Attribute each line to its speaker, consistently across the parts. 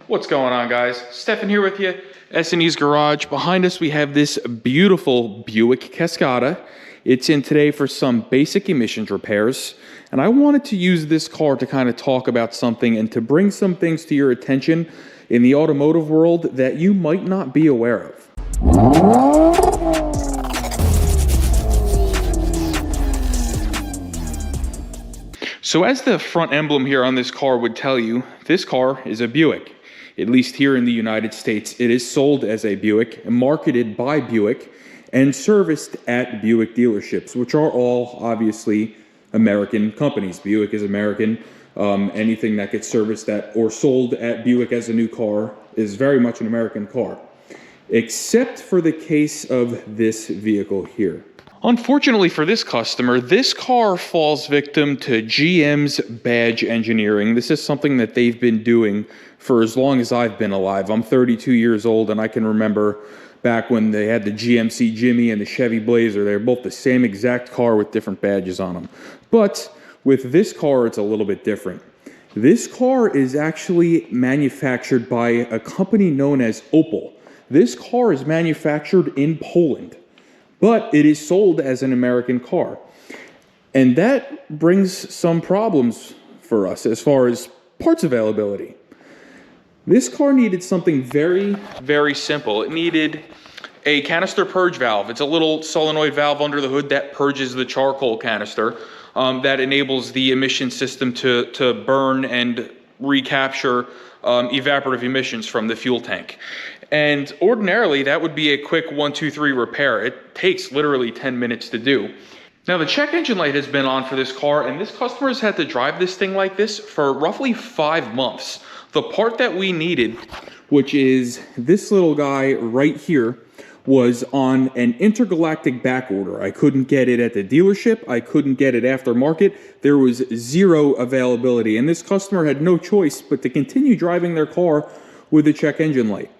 Speaker 1: What's going on, guys? Stefan here with you, S&E's Garage. Behind us we have this beautiful Buick Cascada. It's in today for some basic emissions repairs, and I wanted to use this car to kind of talk about something and to bring some things to your attention in the automotive world that you might not be aware of. So as the front emblem here on this car would tell you, this car is a Buick. At least here in the United States, it is sold as a Buick, marketed by Buick, and serviced at Buick dealerships, which are all obviously American companies. Buick is American. Anything that gets serviced at or sold at Buick as a new car is very much an American car, except for the case of this vehicle here. Unfortunately for this customer, this car falls victim to GM's badge engineering. This is something that they've been doing for as long as I've been alive. I'm 32 years old, and I can remember back when they had the GMC Jimmy and the Chevy Blazer. They're both the same exact car with different badges on them. But with this car, it's a little bit different. This car is actually manufactured by a company known as Opel. This car is manufactured in Poland, but it is sold as an American car. And that brings some problems for us as far as parts availability. This car needed something very, very simple. It needed a canister purge valve. It's a little solenoid valve under the hood that purges the charcoal canister that enables the emission system to burn and recapture evaporative emissions from the fuel tank. And ordinarily, that would be a quick 1, 2, 3 repair. It takes literally 10 minutes to do. Now, the check engine light has been on for this car, and this customer has had to drive this thing like this for roughly 5 months. The part that we needed, which is this little guy right here, was on an intergalactic back order. I couldn't get it at the dealership. I couldn't get it aftermarket. There was zero availability, and this customer had no choice but to continue driving their car with a check engine light.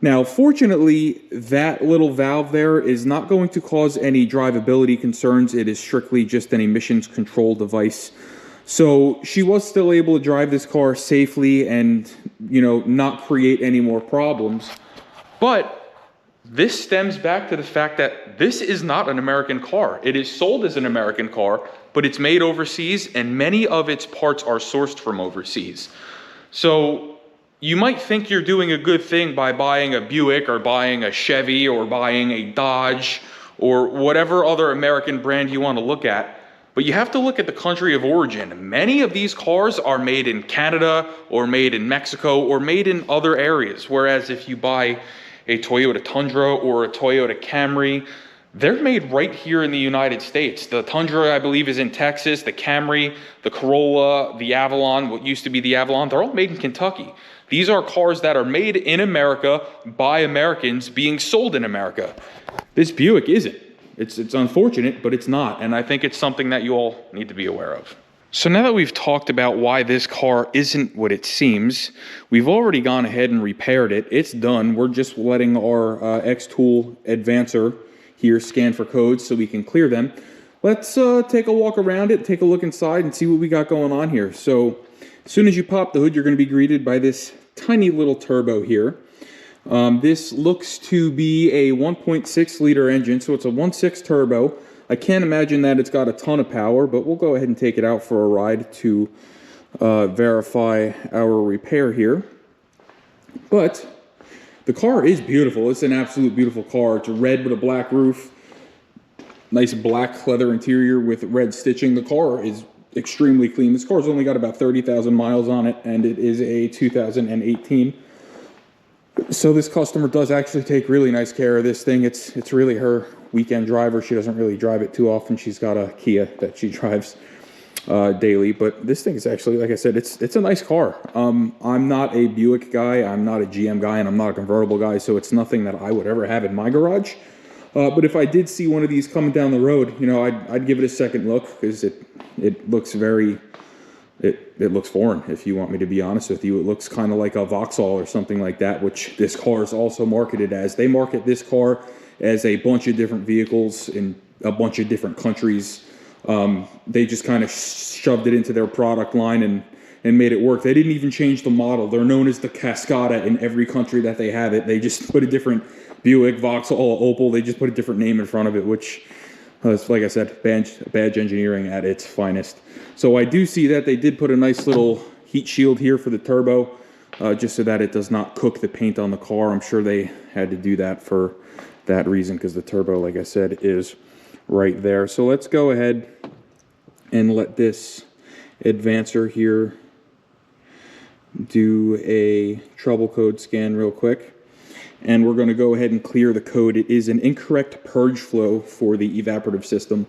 Speaker 1: Now, fortunately, that little valve there is not going to cause any drivability concerns. It is strictly just an emissions control device. So she was still able to drive this car safely and, not create any more problems. But this stems back to the fact that this is not an American car. It is sold as an American car, but it's made overseas, and many of its parts are sourced from overseas. So you might think you're doing a good thing by buying a Buick or buying a Chevy or buying a Dodge or whatever other American brand you want to look at, but you have to look at the country of origin. Many of these cars are made in Canada or made in Mexico or made in other areas, whereas if you buy a Toyota Tundra or a Toyota Camry, they're made right here in the United States. The Tundra, I believe, is in Texas. The Camry, the Corolla, the Avalon, what used to be the Avalon, they're all made in Kentucky. These are cars that are made in America by Americans being sold in America. This Buick isn't. It's unfortunate, but it's not. And I think it's something that you all need to be aware of. So now that we've talked about why this car isn't what it seems, we've already gone ahead and repaired it. It's done. We're just letting our X-Tool Advancer here scan for codes so we can clear them. Let's take a walk around it, take a look inside, and see what we got going on here. So as soon as you pop the hood, you're going to be greeted by this tiny little turbo here. This looks to be a 1.6 liter engine, so it's a 1.6 turbo. I can't imagine that it's got a ton of power, but we'll go ahead and take it out for a ride to verify our repair here. But the car is beautiful. It's an absolute beautiful car. It's red with a black roof, nice black leather interior with red stitching. The car is extremely clean. This car's only got about 30,000 miles on it, and it is a 2018. So this customer does actually take really nice care of this thing. It's really her weekend driver. She doesn't really drive it too often. She's got a Kia that she drives daily, but this thing is actually, like I said, it's a nice car. I'm not a Buick guy, I'm not a GM guy, and I'm not a convertible guy, so it's nothing that I would ever have in my garage. But if I did see one of these coming down the road, I'd give it a second look, because it looks very, it looks foreign, if you want me to be honest with you. It looks kind of like a Vauxhall or something like that, which this car is also marketed as. They market this car as a bunch of different vehicles in a bunch of different countries. They just kind of shoved it into their product line and made it work. They didn't even change the model. They're known as the Cascada in every country that they have it. They just put a different Buick, Vauxhall, Opel. They just put a different name in front of it, which is, like I said, badge engineering at its finest. So I do see that they did put a nice little heat shield here for the turbo, just so that it does not cook the paint on the car. I'm sure they had to do that for that reason, because the turbo, like I said, is right there. So let's go ahead and let this advancer here do a trouble code scan real quick. And we're going to go ahead and clear the code. It is an incorrect purge flow for the evaporative system,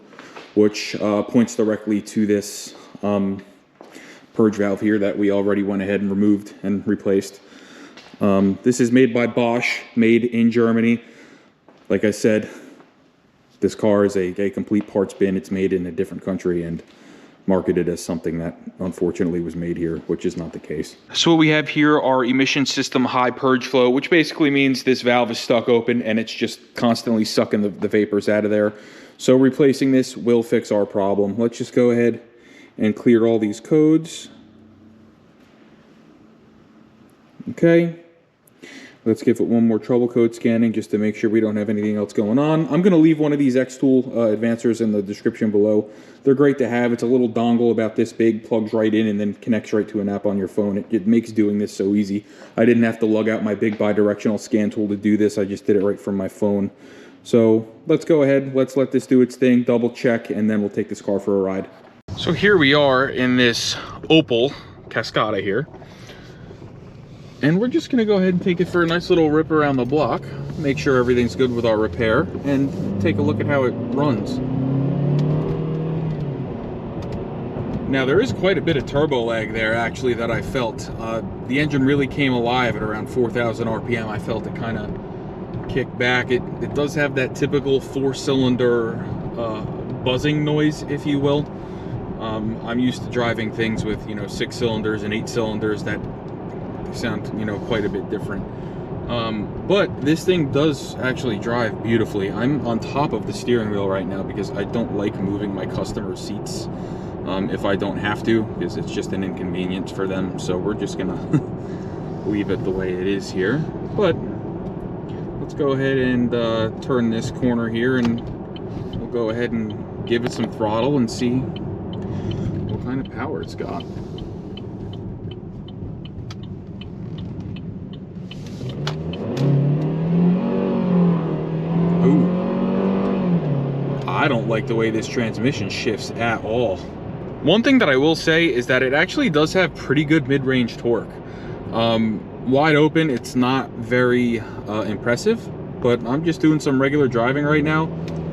Speaker 1: which points directly to this purge valve here that we already went ahead and removed and replaced. This is made by Bosch, made in Germany. Like I said, this car is a complete parts bin. It's made in a different country and marketed as something that unfortunately was made here, which is not the case. So what we have here are emission system high purge flow, which basically means this valve is stuck open and it's just constantly sucking the vapors out of there. So replacing this will fix our problem. Let's just go ahead and clear all these codes. Okay. Let's give it one more trouble code scanning just to make sure we don't have anything else going on. I'm going to leave one of these X-Tool advancers in the description below. They're great to have. It's a little dongle about this big, plugs right in, and then connects right to an app on your phone. It makes doing this so easy. I didn't have to lug out my big bidirectional scan tool to do this. I just did it right from my phone. So let's go ahead. Let's let this do its thing, double check, and then we'll take this car for a ride. So here we are in this Opel Cascada here. And we're just going to go ahead and take it for a nice little rip around the block, make sure everything's good with our repair, and take a look at how it runs. Now, there is quite a bit of turbo lag there, actually, that I felt. The engine really came alive at around 4,000 RPM. I felt it kind of kick back. It does have that typical four-cylinder buzzing noise, if you will. I'm used to driving things with, 6 cylinders and 8 cylinders that sound quite a bit different, but this thing does actually drive beautifully. I'm on top of the steering wheel right now because I don't like moving my customer seats if I don't have to, because it's just an inconvenience for them. So we're just gonna leave it the way it is here. But let's go ahead and turn this corner here, and we'll go ahead and give it some throttle and see what kind of power it's got. I don't like the way this transmission shifts at all. One thing that I will say is that it actually does have pretty good mid-range torque. Wide open, it's not very impressive, but I'm just doing some regular driving right now,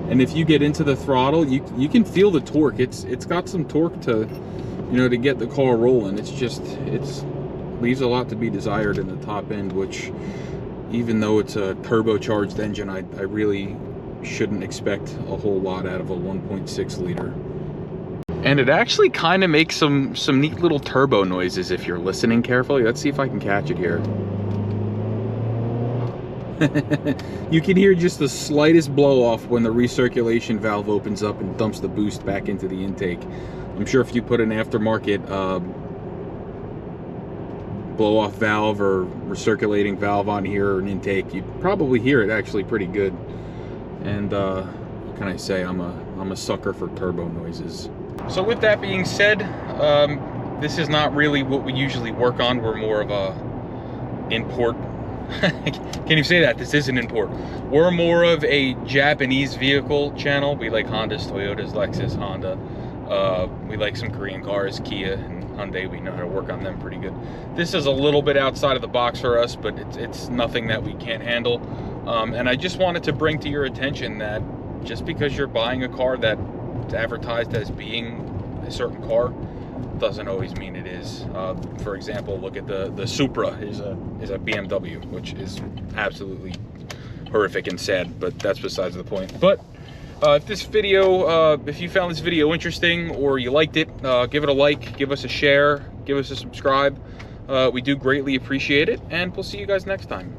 Speaker 1: and if you get into the throttle, you can feel the torque. It's got some torque to to get the car rolling. It leaves a lot to be desired in the top end, which, even though it's a turbocharged engine, I really shouldn't expect a whole lot out of a 1.6 liter. And it actually kind of makes some neat little turbo noises if you're listening carefully. Let's see if I can catch it here. You can hear just the slightest blow off when the recirculation valve opens up and dumps the boost back into the intake. I'm sure if you put an aftermarket blow off valve or recirculating valve on here or an intake, you'd probably hear it actually pretty good. And what can I say? I'm a sucker for turbo noises. So with that being said, this is not really what we usually work on. We're more of a import. Can you say that? This is an import. We're more of a Japanese vehicle channel. We like Hondas, Toyotas, Lexus, Honda. We like some Korean cars, Kia and Hyundai. We know how to work on them pretty good. This is a little bit outside of the box for us, but it's nothing that we can't handle. And I just wanted to bring to your attention that just because you're buying a car that's advertised as being a certain car doesn't always mean it is. For example, look at the Supra is a BMW, which is absolutely horrific and sad, but that's besides the point. But if you found this video interesting or you liked it, give it a like, give us a share, give us a subscribe. We do greatly appreciate it, and we'll see you guys next time.